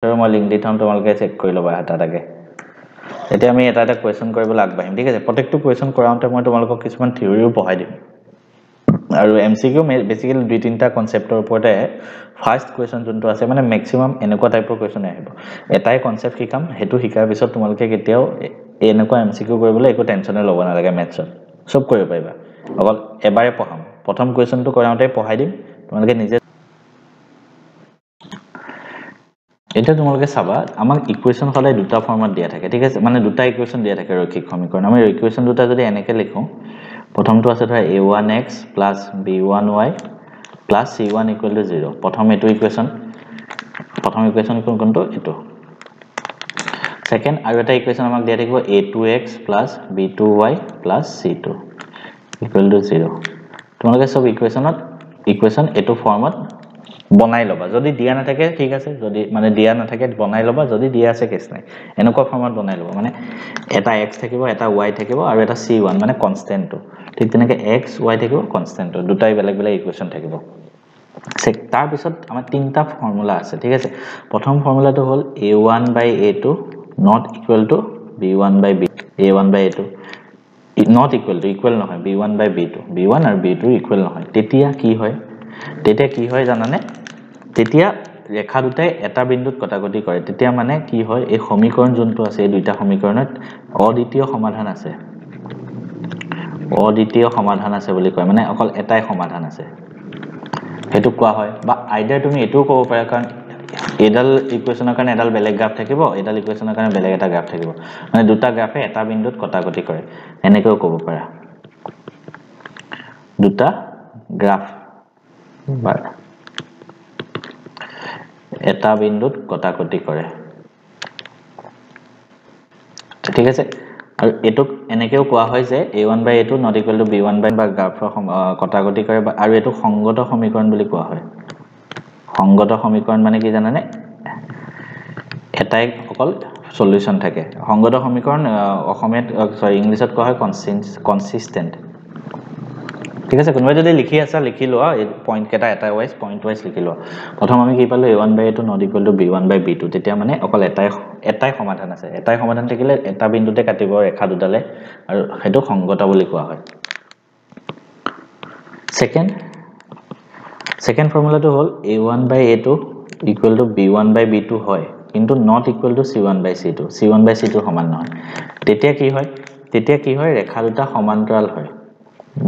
মই লিংক দি থম তোমালোকে চেক কৰি ল'বা এটাকে এতিয়া আমি এটা কোৱেশ্চন কৰিবলৈ আগবাঢ়িম ঠিক আছে প্ৰত্যেকটো কোৱেশ্চন কৰাওঁতে মই তোমালোকক কিছুমান থিওৰিও পঢ়াই দিম আৰু এমসিকিউ বেসিক্যালি দুই তিনটা কনসেপ্টৰ ওপৰতে ফাৰ্স্ট কোৱেশ্চন যোনটো আছে মানে ম্যাক্সিমাম এনেকুৱা টাইপৰ কোৱেশ্চন আহিব এটাই কনসেপ্ট শিকাম হেতু শিকাৰ পিছত তোমালোকে কেতিয়াও এনেকুৱা এমসিকিউ কৰিবলৈ একো টেনচনে ল'ব নালাগে ম্যাথছত সব কৰিব পাৰিবা অকল এবাৰে পঢ়াম প্ৰথম কোৱেশ্চনটো কৰাওঁতে পঢ়াই দিম তোমালোকে নিজে এটা তোমালোকে চাবা আমাক ইকুৱেশন সদায় দুটা ফৰ্মত দিয়া থাকে ঠিক আছে মানে দুটা ইকুৱেশন দিয়া থাকে ৰৈখিক সমীকৰণ আমি ইকুৱেশন দুটা যদি এনেকে লিখো প্ৰথমটো আছে ধৰা a1x + b1y + c1 = 0 প্ৰথম এটো ইকুৱেশন কোনটো এটো সেকেন্ড আৰু এটা ইকুৱেশন আমাক দিয়া থাকিব a2x + b2y + c2 = 0 তোমালোকে সব ইকুৱেশন এটো ফৰ্মত বনাই লবা যদি দিয়া না থাকে ঠিক আছে যদি মানে দিয়া না থাকে বনাই লবা যদি দিয়া আছে কেছ নাই এনেকুৱা ফৰ্মত বনাই লবা মানে এটা x থাকিব এটা y থাকিব আৰু এটা c1 মানে কনস্ট্যান্টটো ঠিক তেনেকে x y থাকিব কনস্ট্যান্টটো দুটাই বেলেগ বেলেগ ইকুৱেশন থাকিব তাৰ পিছত আমাৰ তিনটা ফৰ্মুলা আছে ঠিক আছে প্ৰথম ফৰ্মুলাটো হ'ল a1/a2 not equal to b1/b a1/a2 not equal নহয় b1/b2 b1 আৰু b2 ইকুৱেল নহয় তেতিয়া কি হয় জানানে তেতিয়া ৰেখা দুটাই এটা বিন্দুত কটাকটি কৰে তেতিয়া মানে কি হয় এই সমীকৰণ যোনটো আছে এই দুইটা সমীকৰণত অদ্বিতীয় সমাধান আছে বুলি কয় মানে অকল এটাই সমাধান আছে হেতু কোৱা হয় বা আইদাৰ তুমি এটো ক'ব পাৰা কাৰণ এডাল ইকুৱেশনৰ কাৰণে এডাল বেলেগ গ্ৰাফ থাকিব এডাল ইকুৱেশনৰ কাৰণে বেলেগ এটা গ্ৰাফ থাকিব মানে দুটা গ্ৰাফে এটা বিন্দুত কটাকটি কৰে এনেকৈ ক'ব পাৰা দুটা গ্ৰাফ বা এটা বিন্দুত কটাকটি কৰে ঠিক আছে আৰু এটো এনেকেও কোৱা হয় যে a1/a2 not equal to b1/b বা গ্ৰাফৰ কটাকটি কৰে আৰু এটো সংগত সমীকৰণ বুলি কোৱা হয় সংগত সমীকৰণ মানে কি জানানে এটাই অকল সলিউশন থাকে সংগত সমীকৰণ অসমীয়াত ইংলিশত কোৱা হয় কনসিস্টেন্ট ঠিক আছে কোনোবাই যদি লিখি আছে লিখি লোৱা এই পইণ্ট কেটা পইণ্ট ওয়াইজ লিখি লোৱা প্ৰথম আমি কি পালো a1/a2 not equal to b1/b2 তেতিয়া মানে অকল এটাই সমাধান আছে এটাই সমাধান থাকিলে এটা বিন্দুতে কাটিব ৰেখা দুটালে আৰু হেতু সংগত বুলি কোৱা হয় সেকেন্ড ফৰ্মুলাটো হ'ল a1/a2 equal to b1/b2 হয় কিন্তু not equal to c1/c2 c1/c2 সমান নহয় তেতিয়া কি হয় ৰেখা দুটা সমান্তৰাল হয়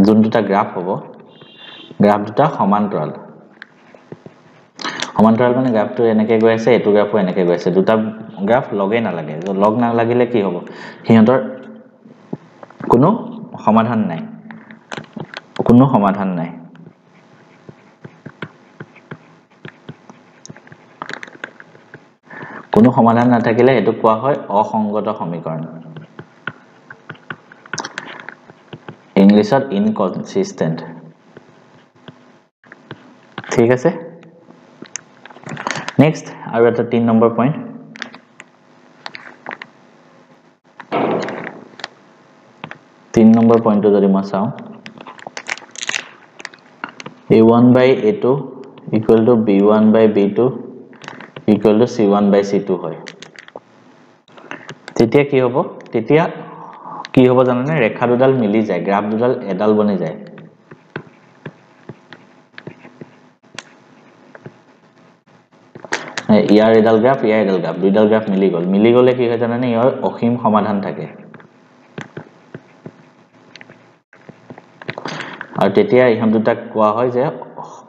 যোন দুটা গ্ৰাফ হ'ব গ্ৰাফ দুটা সমান্তৰাল মানে গ্ৰাফটো এনেকৈ গৈ আছে এটো গ্ৰাফো এনেকৈ গৈ আছে দুটা গ্ৰাফ লগে নালাগে লগ নালাগিলে কি হ'ব হিহঁতৰ কোনো সমাধান নাই কোনো সমাধান নাথাকিলে এটো কোৱা হয় অসংগত সমীকৰণ ইংলিশত ইনকনসিস্টেন্ট ঠিক আছে নেক্সট আৰু এটা 3 নম্বৰ পইণ্ট যদি মই চাও a1/a2 equal to b1/b2 equal to c1/c2 হয় তেতিয়া কি হ'ব জানানে ৰেখা দুডাল মিলি যায় গ্ৰাফ দুডাল এডাল বনি যায় ইয়াৰ এডাল গ্ৰাফ দুইডাল গ্ৰাফ মিলি গলে কি হয় জানানে ইয়াৰ অসীম সমাধান থাকে আৰু তেতিয়া ইহত দুটা কোৱা হয় যে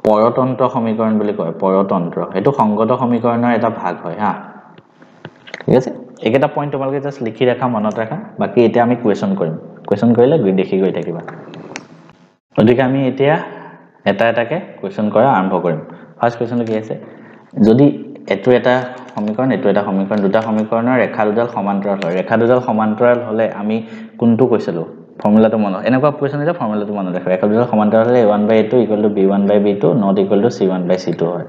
পৰতন্ত্ৰ সমীকৰণ বুলি কয় পৰতন্ত্ৰ হেতু সংগত সমীকৰণৰ এটা ভাগ হয় হা ঠিক আছে একটা পইণ্ট তোমালোকে জাস্ট লিখি ৰাখা মনত ৰাখা বাকি এতিয়া আমি কোৱেশ্চন কৰিলে দেখি গৈ থাকিবা গতিকে আমি এতিয়া এটাকে কোৱেশ্চন কৰা আৰম্ভ কৰিম ফাৰ্স্ট কোৱেশ্চনটো কি আছে যদি এটো এটা সমীকৰণ দুটা সমীকৰণৰ ৰেখা দুডাল সমান্তৰাল হলে আমি কোনটো কৈছিলো ফৰ্মুলাটো মনত এনেকুৱা কোৱেশ্চন আছে ফৰ্মুলাটো মনত ৰাখা ৰেখা দুডাল সমান্তৰাল হলে a1/a2 equal to b1/b2 not equal to c1/c2 হয়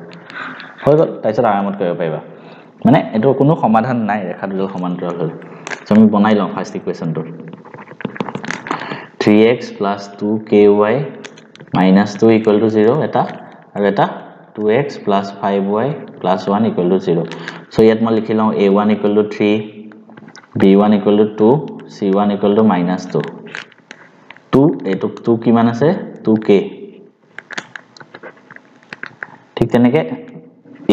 হৈ গল তাৰপিছত আৰামত কৰিব পাৰিবা মানে এটো কোনো সমাধান নাই ৰেখা দুডাল সমান্তৰাল হলে আমি বনাই লওঁ first ইকুৱেশনটো 3x + 2ky - 2 equal to 0 এটা আৰু এটা 2x + 5y plus 1 equal to 0 so ইয়াত মই লিখি লওঁ a1 equal to 3 b1 equal to 2 c1 equal to minus 2 2 এটো 2 কিমান আছে 2k ঠিক তেনেকে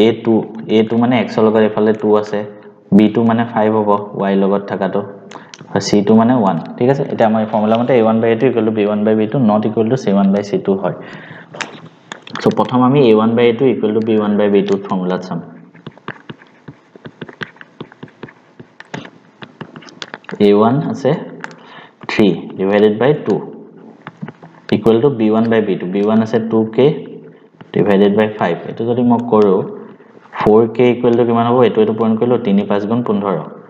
a2 মানে x লগত এফালে 2 আছে b2 মানে 5 হ'ব y লগত থাকাটো আর c2 মানে 1 ঠিক আছে এটা আমাৰ ফর্মুলা মতে a1/a2 equal to b1/b2 not equal to c1/c2 হয় সো প্রথম আমি a1/a2 equal to b1/b2 formula চাম a1 আছে 3 divided by 2 equal to b1/b2 b1 আছে 2k divided by 5 এটো যদি মই কৰো 4k equal to কিমান হ'ব এটো পয়েন্ট কৰিলো 3 5 গুণ 15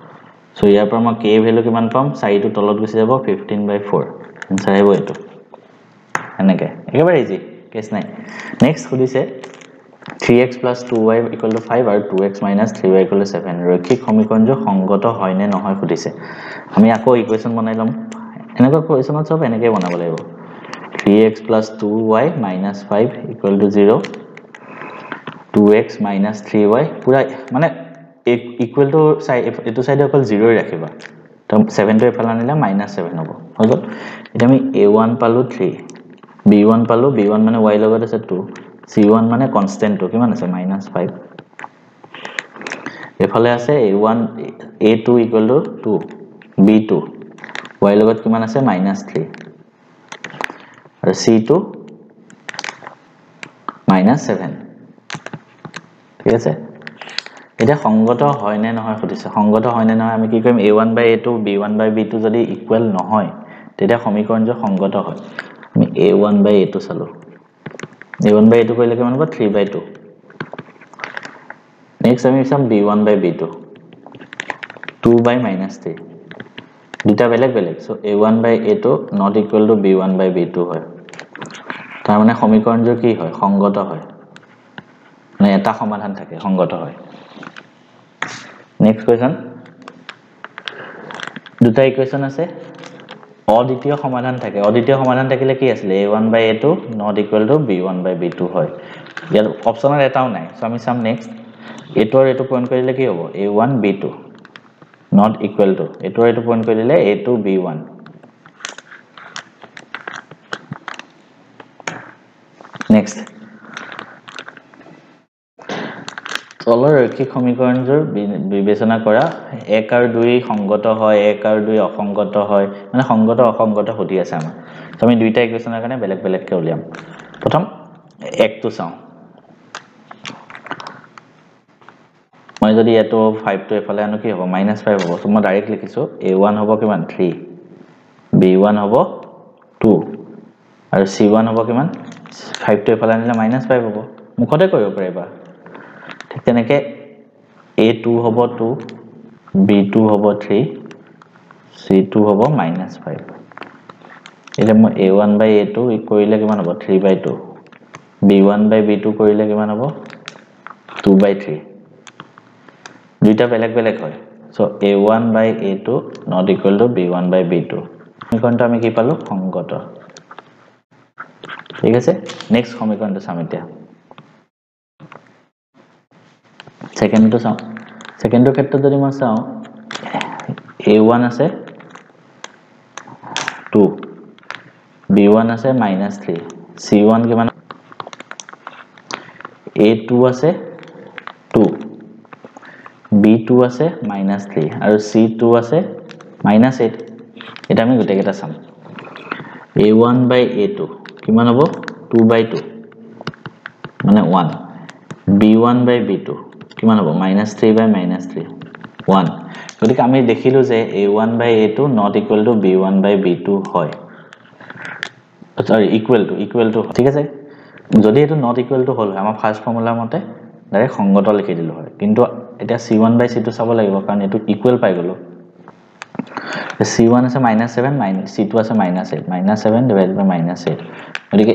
সো ইয়াৰ পৰা মই k ভ্যালু কিমান পাম 4 টো তলত গুছি যাব 15/4 আনসার আহিব এটো এনেকে একেবাৰে ইজি কেস নাই next খুদিছে 3x plus 2y equal to 5 আৰু 2x minus 3y equal to 7 ৰৈখিক সমীকৰণটো সংগত হয় নে নহয় খুদিছে আমি আকৌ ইকুৱেচন বনাই লম এনেকৈ কোৱেচনত সব এনেকৈ বনাব লাগিব 3x plus 2y minus 5 equal to 0 2x minus 3y পুৰা মানে equal to side এটো সাইডে অকল 0 ৰাখিবা তো 7 টো এফালে আনিলে -7 হ'ব হৈ গল এটা আমি a1 পালো 3 b1 পালো b1 মানে y লগত আছে 2 c1 মানে কনস্ট্যান্ট তো কিমান আছে -5 এফালে আছে a1 a2 equal to 2 b2 y লগত কিমান আছে -3 আৰু c2 -7 ঠিক আছে এটা সংগত হয় নে নহয় খুদিছে সংগত হয় নে নহয় আমি কি কৰিম a1/a2 b1/b2 যদি ইকুৱেল নহয় তেতিয়া সমীকৰণটো সংগত হয় আমি a1/a2 চালো a1/a2 কৰিলে কিমান হ'ব 3/2 নেক্সট আমি চাম b1/b2 2/-3 দুটা বেলেগ বেলেগ so a1/a2 not equal to b1/b2 হয় তাৰ মানে সমীকৰণটো কি হয় সংগত হয় মানে এটা সমাধান থাকে সংগত হয় নেক্সট কোৱেশ্চন দুটা ইকুৱেশন আছে অদ্বিতীয় সমাধান থাকে অদ্বিতীয় সমাধান থাকিলে কি আছিল a1/a2 not equal to b1/b2 হয় ইয়াৰ অপচনৰ এটাও নাই সো আমি চাম নেক্সট a2 আৰু a2 পয়েন্ট কৰিলে কি হ'ব a1 b2 not equal to a2 আৰু a2 পয়েন্ট কৰিলে a2 b1 নেক্সট তলৰ ৰৈখিক সমীকৰণবোৰ বিবেচনা কৰা 1 আৰু 2 সংগত হয় 1 আৰু 2 অসংগত হয় মানে সংগত অসংগত হতি আছে আমাৰ তো আমি দুইটা ইকুৱেচনৰ কাৰণে বেলেগ বেলেগ কে উলিয়াম প্ৰথম 1 টো চাও মই যদি এটো 5 টো এফালে আনো কি হ'ব -5 হ'ব তো মই ডাইৰেক্ট লিখিছো a1 হ'ব কিমান 3 b1 হ'ব 2 আৰু c1 হ'ব কিমান 5 টো এফালে আনিলে -5 হ'ব মুখতে কৰিব পাৰিবা ঠিক তেনেকে a2 হ'ব 2 b2 হ'ব 3 c2 হ'ব -5 এটা মই a1/a2 কৰিলে কিমান হ'ব 3/2 b1/b2 কৰিলে কিমান হ'ব 2/3 দুইটা বেলেগ বেলেগ হয় so a1/a2 not equal to b1/b2 সমীকৰণটো আমি কি পালো সংগত ঠিক আছে নেক্সট সমীকৰণটো চাম এতিয়া সেকেন্ডটো চাও সেকেন্ডৰ ক্ষেত্ৰত যদি মই চাও a1 আছে 2 b1 আছে -3 c1 কিমান a2 আছে 2 b2 আছে -3 আৰু c2 আছে -8 এটা আমি গুটে কেটা চাম a1/a2 কিমান হ'ব 2/2 মানে 1 b1/b2 কিমান হ'ব -3/-3 1 গতিকে আমি দেখিলো যে a1/a2 not equal to b1/b2 হয় সরি equal to ঠিক আছে যদি এটো not equal to হল আমাৰ ফার্স্ট ফর্মুলা মতে ডাইরেক্ট সংগত লিখি দিলো হয় কিন্তু এটা c1/c2 চাব লাগিব কাৰণ এটো ইকুৱেল পাই গলো c1 আছে -7 c2 আছে -8 -7 divided by -8 গতিকে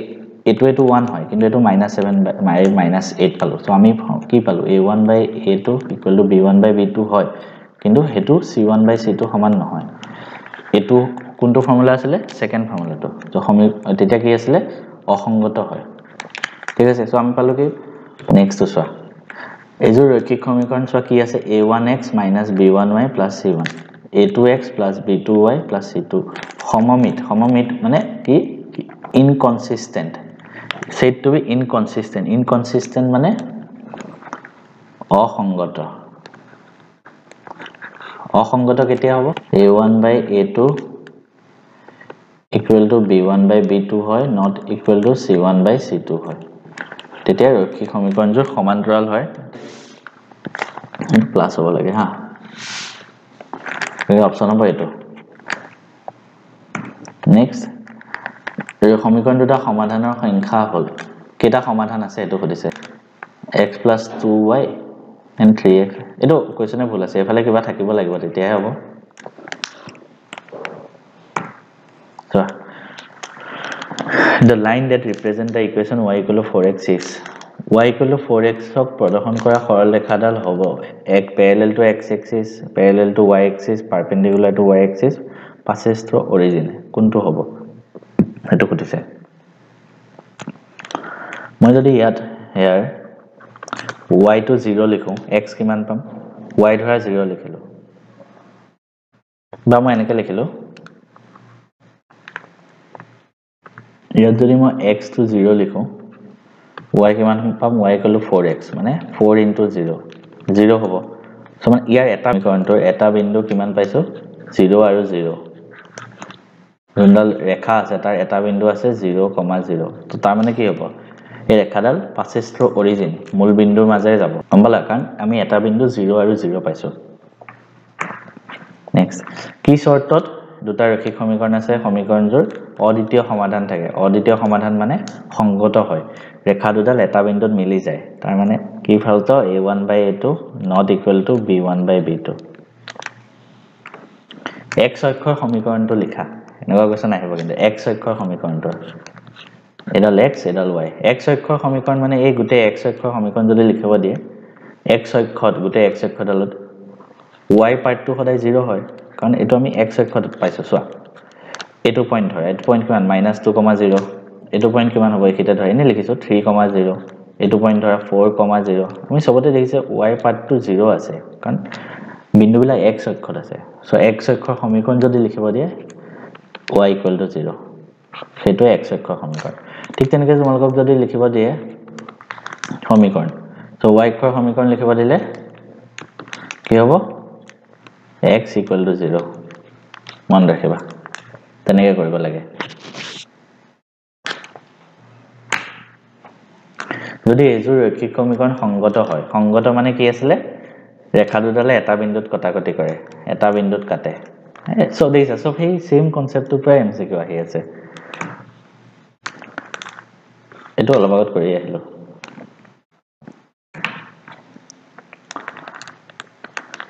এটো 1 হয় কিন্তু এটো -7 -8 পালো সো আমি কি পালো a1/a2 equal to b1/b2 হয় কিন্তু হেতু c1/c2 সমান নহয় এটো কোনটো ফর্মুলা আছিল সেকেন্ড ফর্মুলাটো তো তেতিয়া কি আছিল অসংগত হয় ঠিক আছে সো আমি পালো কি নেক্সট চোৱা এইযোৰ ৰৈখিক সমীকৰণ চোৱা কি আছে a1x - b1y + c1 a2x + b2y + c2 সমমিত মানে কি inconsistent said to be inconsistent মানে অসংগত কেতিয়া হ'ব a1/a2 = b1/b2 হয় not equal to c1/c2 হয় তেতিয়া ৰৈখিক সমীকৰণযোৰ সমান্তৰাল হয় প্লাস হ'ব লাগে হা এই অপচন হ'ব এটো নেক্সট এই সমীকৰণ দুটা সমাধানৰ সংখ্যা হ'ল কেটা সমাধান আছে এটো সুধিছে x + 2y and 3x এটো কোৱেশ্চনে ভুল আছে এফালে কিবা থাকিব লাগিব তেতিয়াহে হ'ব so the line that represent the equation y = 4x is y = 4x ক প্ৰদৰ্শন কৰা সৰল ৰেখাডাল হ'ব এক parallel to x axis parallel to y axis perpendicular to y axis passes through origin কোনটো হ'ব এটো সুধিছে মই যদি ইয়াত here y to 0 লিখো x কিমান পাম y ধৰা 0 লিখিলো বা মই এনেকৈ লিখিলো ইয়াত যদি মই x to 0 লিখো y কিমান পাম y = 4x মানে 4 * 0 0 হ'ব সো মানে ইয়াৰ এটা সমীকৰণটোৰ এটা বিন্দু কিমান পাইছো 0 আৰু 0 যোনডাল ৰেখা আছে তাৰ এটা বিন্দু আছে 0, 0 তো তাৰ মানে কি হ'ব এই ৰেখাডাল passes through origin মূল বিন্দুৰ মাজেৰে যাব আমলা কাৰণ আমি এটা বিন্দু 0 আৰু 0 পাইছো নেক্সট কি শৰ্তত দুটা ৰৈখিক সমীকৰণ আছে সমীকৰণযোৰ অদ্বিতীয় সমাধান থাকে অদ্বিতীয় সমাধান মানে সংগত হয় ৰেখা দুডাল এটা বিন্দুত মিলি যায় তাৰ মানে কি ফলত a1/a2 not equal to b1/b2 x অক্ষৰ সমীকৰণটো লিখা এনেকুৱা কোৱেশ্চন আহিব কিন্তু x অক্ষৰ সমীকৰণটো এডাল x এডাল y x অক্ষৰ সমীকৰণ মানে এই গুটে x অক্ষৰ সমীকৰণ যদি লিখিব দিয়ে x অক্ষত গুটে x অক্ষডালত y পাৰ্টটো সদায় 0 হয় কাৰণ এটো আমি x অক্ষত পাইছো সোৱা এটো পইণ্ট হয় এটো পইণ্ট কিমান -2,0 এটো পইণ্ট কিমান হ'ব একিটা ধৰি এনে লিখিছো 3,0 এটো পইণ্ট ধৰা 4,0 আমি সবতে দেখিছে y পাৰ্টটো 0 আছে কাৰণ বিন্দুবিলাক x অক্ষত আছে সো x অক্ষৰ সমীকৰণ যদি লিখিব দিয়ে y = 0 সেটো x অক্ষৰ সমীকৰণ ঠিক তেনেকৈ তোমালোকক যদি লিখিব দিয়ে সমীকৰণ সো y অক্ষৰ সমীকৰণ লিখিব দিলে কি হ'ব x = 0 মন ৰাখিবা তেনেকৈ কৰিব লাগে যদি এজোৰ ৰৈখিক সমীকৰণ সংগত হয় সংগত মানে কি আছিল ৰেখা দুডালে এটা বিন্দুত কটাকটি কৰে এটা বিন্দুত কাটে সো দেখিছা সো সেই সেম কনসেপ্টটো প্ৰায় এমসিকিউ আহি আছে এটো অলপ আগত কৰি আহিলো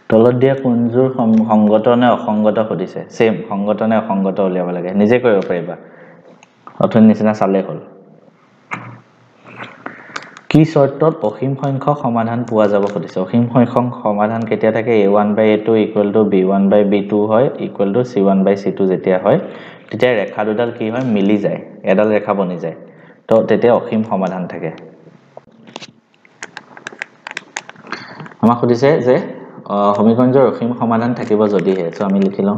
তলত দিয়া কোনজোৰ সংগত নে অসংগত সুধিছে সেম সংগত নে অসংগত উলিয়াব লাগে নিজে কৰিব পাৰিবা অথন নিচিনা চালে হ'ল কি শৰ্তত অসীম সংখ্যক সমাধান পোৱা যাব সুধিছে অসীম সংখ্যক সমাধান কেতিয়া থাকে a1/a2 = b1/b2 হয় = c1/c2 যেতিয়া হয় তেতিয়া ৰেখা দুডাল কি হয় মিলি যায় এডাল ৰেখা বনি যায় তো তেতিয়া অসীম সমাধান থাকে আমাক সুধিছে যে সমীকৰণৰ অসীম সমাধান থাকিব যদিহে সো আমি লিখিলো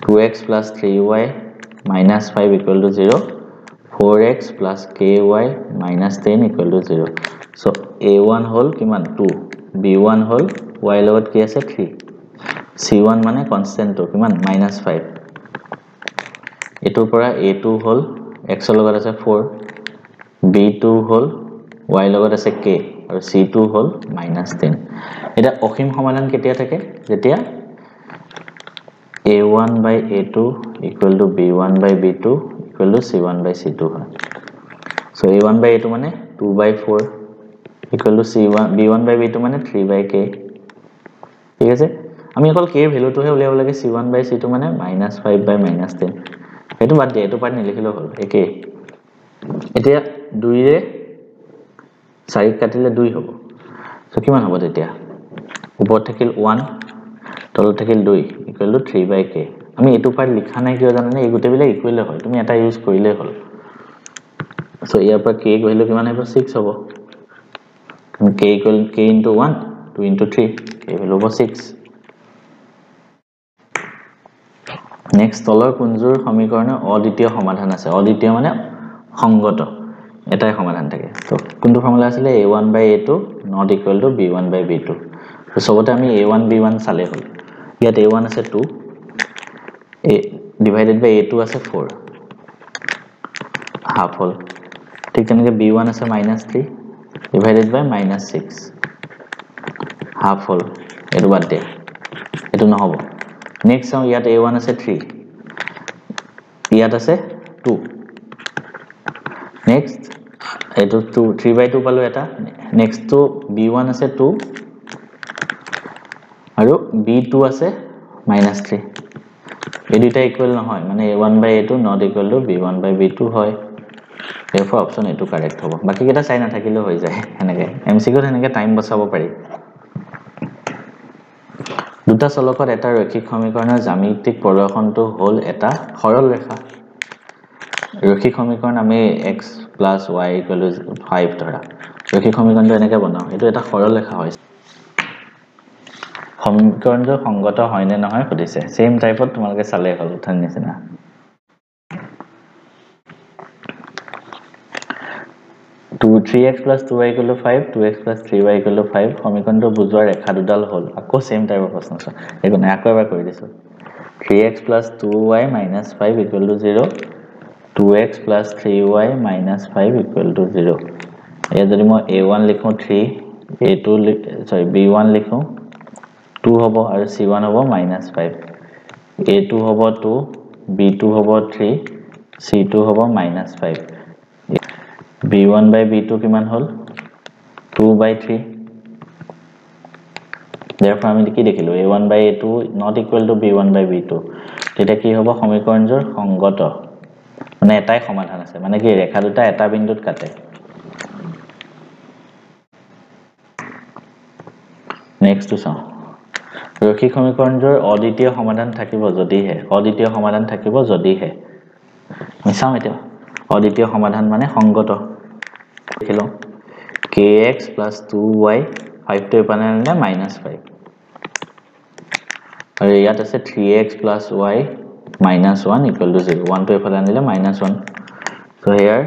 2x + 3y - 5 = 0 4x + ky - 10 = 0 so a1 হল কিমান 2 b1 হল y লগত কি আছে 3 c1 মানে কনস্ট্যান্ট তো কিমান -5 এটোৰ পৰা a2 হল x লগত আছে 4 b2 হল y লগত আছে k আৰু c2 হল -10 এটা অসীম সমাধান কেতিয়া থাকে যেতিয়া a1/a2 = b1/b2 = c1/c2 হয় so a1/a2 মানে 2/4 = c1 b1/b2 মানে 3/k ঠিক আছে আমি অকল k এর ভ্যালুটোহে উলিয়াব লাগে c1/c2 মানে -5/-10 এটো বাদ দিয়ে এটো পাৰ্ট নিলিখিলো হল একে এতিয়া 2 ৰে 4 কাটিলে 2 হ'ব সো কিমান হ'ব তেতিয়া ওপৰত থাকিল 1 তলত থাকিল 2 = 3/k আমি এটো পাৰ্ট লিখা নাই কিয় জানানে এই গুটেবিলে ইকুৱেল হয় তুমি এটা ইউজ কৰিলে হল সো ইয়াৰ পৰা k ভ্যালু কিমান হ'ব 6 হ'ব k equal k into 1 2 into 3 k value of 6 next তলৰ কুঞ্জুৰ সমীকৰণৰ অদ্বিতীয় সমাধান আছে অদ্বিতীয় মানে সংগত এটাই সমাধান থাকে তো কোনটো ফৰ্মুলা আছিল a1 by a2 not equal to b1 by b2 তো সবতে আমি a1 b1 চালে হল ইয়াত a1 আছে 2 a divided by a2 আছে 4 half হল ঠিক তেনেকৈ b1 আছে -3 divided by -6 half হল এটো বাদ দে এটো নহব নেক্সট চাও ইয়াত a1 আছে 3 ইয়াত আছে 2 নেক্সট এটো 3/2 পালো এটা নেক্সট তো b1 আছে 2 আৰু b2 আছে -3 এই দুটা ইকুয়াল নহয় মানে a1 by a2 not equal to b1 by b2 হয় therefore option a2 correct হ'ব বাকি কেটা চাই না থাকিলে হৈ যায় এনেকে MCQ এনেকে টাইম বচাব পাৰি দুটা চলকত এটা ৰৈখিক সমীকৰণৰ জ্যামিতিক প্ৰদৰ্শনটো হল এটা সৰল ৰেখা ৰৈখিক সমীকৰণ আমি x + y = 5 ধৰা ৰৈখিক সমীকৰণটো এনেকে বনাও এটো এটা সৰল ৰেখা হয় সমীকৰণটো সংগত হয় নে নহয় সুধিছে সেম টাইপত তোমালকে চালে হল উঠান নিচিনা 3x + 2y = 5 2x + 3y = 5 সমীকৰণটো বুজোৱাৰ ৰেখা দুডাল হল আকৌ সেম টাইপৰ প্ৰশ্ন আছে একো নাই আকৌ এবাৰ কৰি দিছো 3x + 2y - 5 = 0 2x + 3y - 5 = 0 এয়া যদি মই a1 লিখো 3 a2 b1 লিখো 2 হ'ব আৰু c1 হ'ব -5 a2 হ'ব 2 b2 হ'ব 3 c2 হ'ব -5 b1 by b2 কিমান হল 2/3 therefore আমি কি দেখিলো a1 by a2 not equal to b1 by b2 তেটা কি হ'ব সমীকৰণজোৰ সংগত মানে এটাই সমাধান আছে মানে কি ৰেখা দুটা এটা বিন্দুত কাটে নেক্সট টু চাও ৰৈখিক সমীকৰণজোৰ অদ্বিতীয় সমাধান থাকিব যদিহে অদ্বিতীয় সমাধান থাকিব যদিহে আমি চাও এটা অদ্বিতীয় সমাধান মানে সংগত দেখিলো kx + 2y 5 টো এপানে আনিলে -5 আৰু ইয়াত আছে 3x + y - 1 = 0 1 টো এফালে আনিলে -1 so here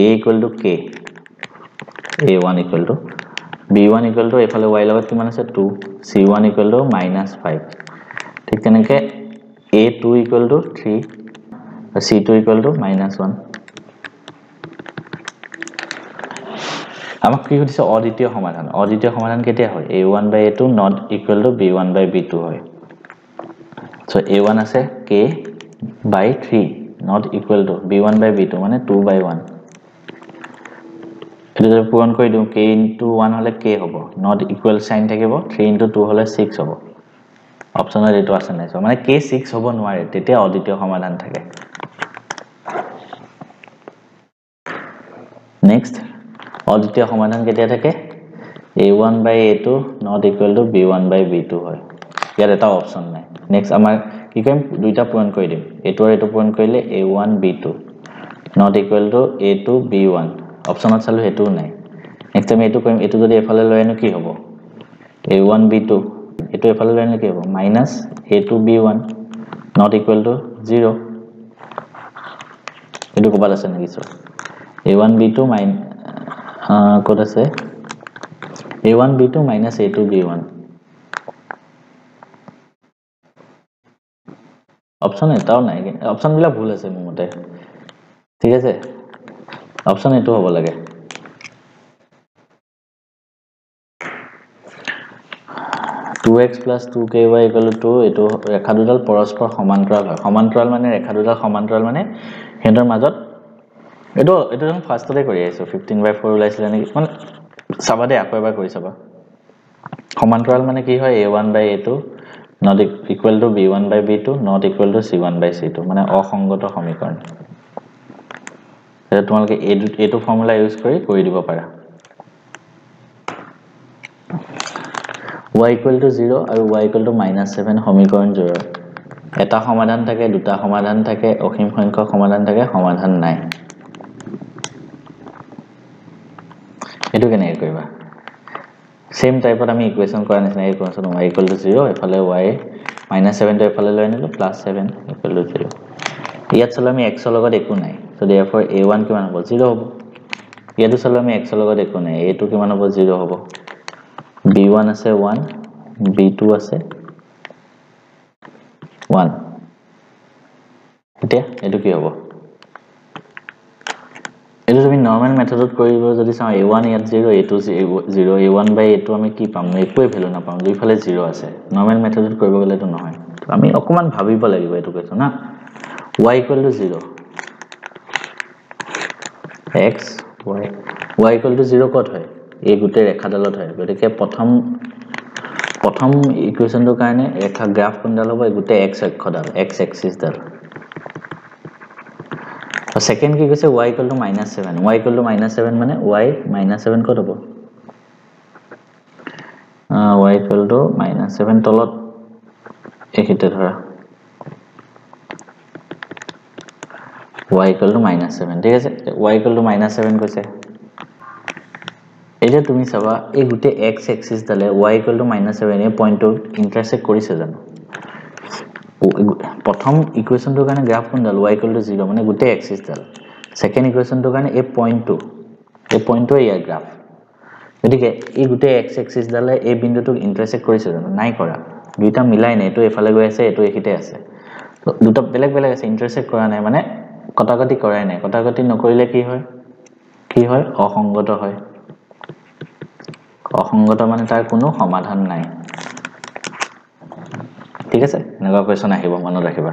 a = k a1 = b1 = এফালে y লগত কিমান আছে 2 c1 = -5 ঠিক তেনেকৈ a2 = 3 আৰু c2 = -1 আমাক কি সুধিছে অদ্বিতীয় সমাধান কেতিয়া হয় a1 by a2 not equal to b1 by b2 হয় so a1 আছে k by 3 not equal to b1 by b2 মানে 2/1 এটো যদি পূৰণ কৰি দিও k into 1 হলে k হ'ব not equal sign থাকিব 3 into 2 হলে 6 হ'ব অপচনত এটো আছে নাই মানে k 6 হ'ব নোৱাৰে তেতিয়া অদ্বিতীয় সমাধান থাকে নেক্সট অদ্বিতীয় সমাধান কেতিয়া থাকে a1 by a2 not equal to b1 by b2 হয় ইয়াত এটা অপচন নাই নেক্সট আমাৰ কি কৰিম দুইটা পূৰণ কৰি দিম এটো আৰু এটো পূৰণ কৰিলে a1 b2 not equal to a2 b1 অপচনত চালো হেতু নাই নেক্সট আমি এটো কৰিম এটো যদি এফালে লৈ আনো কি হ'ব a1 b2 এটো এফালে লৈ আনো কি হ'ব -a2 b1 not equal to 0 এটো কবাল আছে নেকি সো a1 b2 কত আছে a1 b2 - a2 b1 option এটাও নাই অপচন বিলা ভুল আছে মোৰ মতে ঠিক আছে অপচন এটো হ'ব লাগে 2x + 2ky = 2 এটো ৰেখা দুডাল পৰস্পৰ সমান্তৰাল হয় সমান্তৰাল মানে ৰেখা দুডাল সমান্তৰাল মানে হেতৰ মাজত এটো আমি ফাৰ্ষ্টতে কৰি আইছো 15/4 ওলাইছিল নেকি মানে চাবা দে আকৌ এবাৰ কৰি চাবা সমান্তৰাল মানে কি হয় a1 by a2 not equal to b1 by b2 not equal to c1 by c2 মানে অসংগত সমীকৰণ এটা তোমালকে এটো ফৰ্মুলা ইউজ কৰি দিব পাৰা y = 0 আৰু y = -7 সমীকৰণ জোৰ এটা সমাধান থাকে দুটা সমাধান থাকে অসীম সংখ্যক সমাধান থাকে সমাধান নাই এটো কেনে কৰিবা সেম টাইপত আমি ইকুৱেশ্যন কৰা নিচিনা ইকুৱেশ্যন y = 0 এফালে y -7 টো এফালে লৈ আনিলো +7 = 0 ইয়াত চলো আমি x ৰ লগত একো নাই সো therefore a1 কিমান হ'ব 0 হ'ব ইয়াতো চলো আমি x ৰ লগত একো নাই a2 কিমান হ'ব 0 হ'ব b1 আছে 1 b2 আছে 1 এতিয়া এটো কি হ'ব এটো তুমি নরমাল মেথডত কৰিব যদি চাও a1 ইয়াত 0 a2 0 a1 বাই a2 আমি কি পাম একোই ভ্যালু না পাম দুইফালে 0 আছে নরমাল মেথডত কৰিব গলে তো নহয় আমি অকমান ভাবিব লাগিব এটো কৈছো না y = 0 x y = 0 কত হয় এই গুটে ৰেখাডালত হয় গতিকে প্ৰথম ইকুৱেশ্যনটোৰ কাৰণে ৰেখা গ্ৰাফ কোনডাল হ'ব এই গুটে x অক্ষডাল x এক্সিস ডাল সেকেন্ড কি কৈছে y = -7 y = -7 মানে y -7 কত হ'ব y = -7 তলত এখিতে ধৰা y = -7 ঠিক আছে y = -7 কৈছে এটা তুমি চাবা এই গুটে x এক্সিস ডালে y = -7 এই পইণ্টটো ইন্টাৰসেক্ট কৰিছে জানো প্ৰথম ইকুৱেশ্যনটোৰ কাৰণে গ্ৰাফ কোনডাল y = 0 মানে গুটে এক্সিস ডাল সেকেন্ড ইকুৱেশ্যনটোৰ কাৰণে এই পইণ্টটো ইয়াৰ গ্ৰাফ গতিকে এই গুটে x এক্সিস ডালে এই বিন্দুটোক ইন্টাৰসেক্ট কৰিছে জানো নাই কৰা দুইটা মিলাই নাই এটো এফালে গৈ আছে এটো এখিতে আছে তো দুটা বেলেগ আছে ইন্টাৰসেক্ট কৰা নাই মানে কটাকটি কৰাই নাই কটাকটি নকৰিলে কি হয় অসংগত মানে তাৰ কোনো সমাধান নাই ঠিক আছে এনেকুৱা কোৱেশ্চন আহিব মনত ৰাখিবা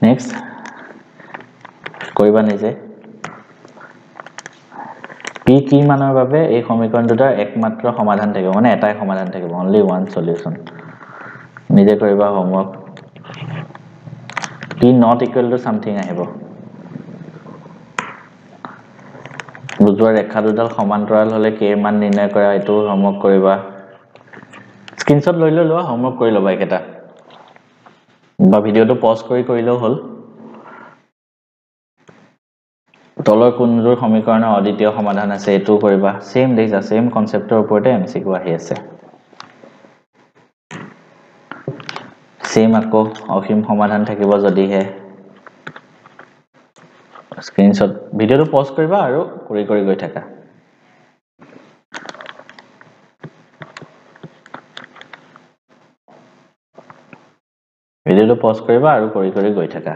নেক্সট কৰিবা নিজে p কি মানৰ বাবে এই সমীকৰণ দুটাৰ একমাত্ৰ সমাধান থাকিব মানে এটাই সমাধান থাকিব only one solution নিজে কৰিবা homework p not equal to something আহিব বুজোৱা ৰেখা দুডাল সমান্তৰাল হলে k মান নিৰ্ণয় কৰা এটো হোমৱৰ্ক কৰিবা স্ক্ৰিনশ্বট লৈ লোৱা হোমৱৰ্ক কৰি লবা এটা বা ভিডিওটো পজ কৰিলেও হল তলৰ কোনটোৰ সমীকৰণৰ অদ্বিতীয় সমাধান আছে এটো কৰিবা সেম কনসেপ্টৰ ওপৰতে এমসিকিউ আহি আছে সেম আকৌ অসীম সমাধান থাকিব যদিহে স্ক্ৰিনশ্বট ভিডিওটো পজ কৰিবা আৰু কৰি গৈ থাকা ভিডিওটো পজ কৰিবা আৰু কৰি গৈ থাকা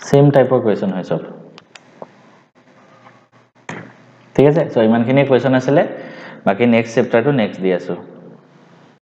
সেম টাইপৰ কোৱেশ্চন হয় সব ঠিক আছে সো ইমানখিনি কোৱেশ্চন আছিল বাকি নেক্সট চেপ্টাৰটো নেক্সট দি আছো